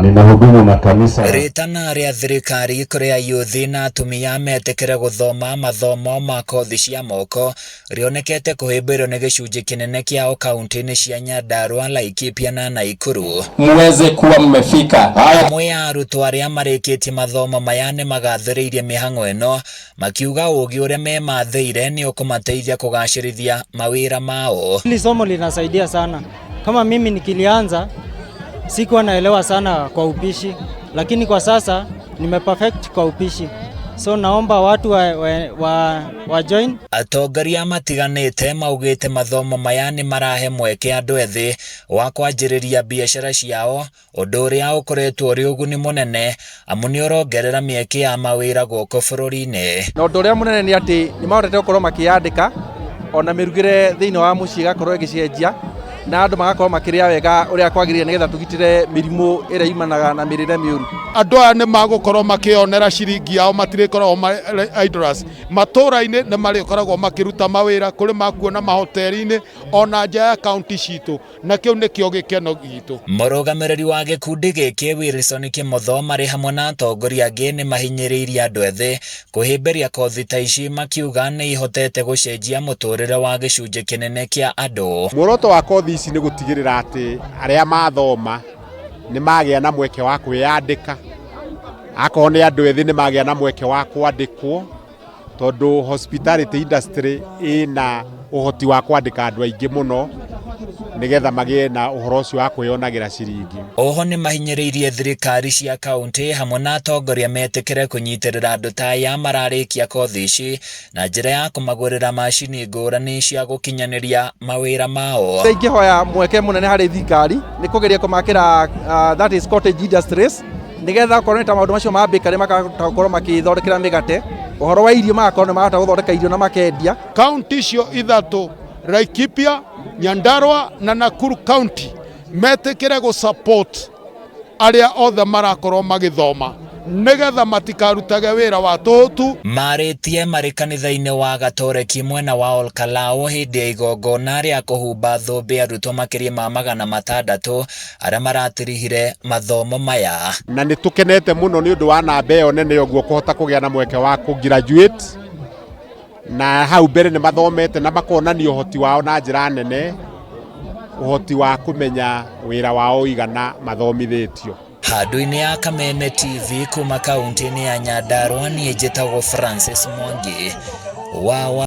Ninahudumu na kanisa. Ritana ria thirikari kuria yuthi na atumia metekere guthoma mathomo ma kothi cia moko rionekete kuhimbirio ni gicunji kinene kiao kaunti-ini cia Nyandarua, Laikipia na Naikuru. Muweze kuwa mmefika. Amwe ya arutwo aria marikitie mathomo maya ni magathiriirie mihang'o ino makiuga ugi uria memathĩire ni ukumateithia kugacirithia mawira mao. Hili somo linasaidia sana. Kama mimi nikilianza sikuwa naelewa sana kwa upishi, lakini kwa sasa nimeperfect kwa upishi. So naomba watu wa join. Atongoria matiganite maugite mathomo maya ni marahe mweke andu ethi wa kwanjiriria biashara ciao, undu uria ukoretwo uri uguni munene amu ni urongerera mieke ya mawira guku bururi-ini. Na undu uria munene ni ati ni mahotete gukorwo makiandika ona mirugire thiini wa mucii gakorwo igicenjia na andu magakorwo makiria wega uria kwagirire nigetha tugitire mirimu iria imanaga na mirire miuru. Andu aya ni magukorwo makionera ciringi yao matirikorwo idlers matura-ini ni marikoragwo makiruta mawira kuri makuona mahoteri-ini ona nja ya kaunti citu, na kiu nikio gikeno gitu. Murugamiriri wa gikundi giki Wilson Kimotho mari hamwe na atongoria angi ni mahinyiriirie andu ethi kuhimbiria kothi ta ici makiuga ni ihotete gucenjia muturire wa gicunji kinene kia andu. Muoroto wa kothi ici ni gutigirira ati aria mathoma ni magia na mweke wa kwiyandika, akorwo ni andu ethi ni magia na mweke wa kwandikwo, tondu hospitality industry ina uhoti wa kwandika andu aingi muno nigetha magie na uhoro ucio wa kwionagira ciringi. Oho ni mahinyiriirie thirikari cia kaunti hamwe na atongoria metikire kunyitirira andu ta aya mararikia kothi ici na njira ya kumagurira macini ngurani cia gukinyaniria mawira mao. Ingihoya mweke munene hari thirikari ni kugeria kumakira that is cottage industries nigetha korwo ta maundu macio ma bakery makakorwo makithondekera migate, uhoro wa irio magakorwo mahota guthondeka irio na makendia. Kaunti cio ithatu Laikipia, Nyandarua na Nakuru County metikire gu support aria othe marakorwo magithoma nigetha matikarutage wira wa tutu. Maritie mari kanitha-ini wa Gatoreki mwena wa Olkalau hindi ya igongona ria kuhumba thumbi arutwo makiria ma 600 aria maratirihire mathomo maya. Na nitukenete muno ni undu wa namba iyo nene uguo kuhota kugia na mweke wa graduate na hau mbere ni mathomete na makonania uhoti wao na njira nene, uhoti wa kumenya wira wao igana mathomithitio. Handu-ini ya Kameme TV kuma kaunti-ini ya Nyandarua, ni njitagwo Francis Mwangi wa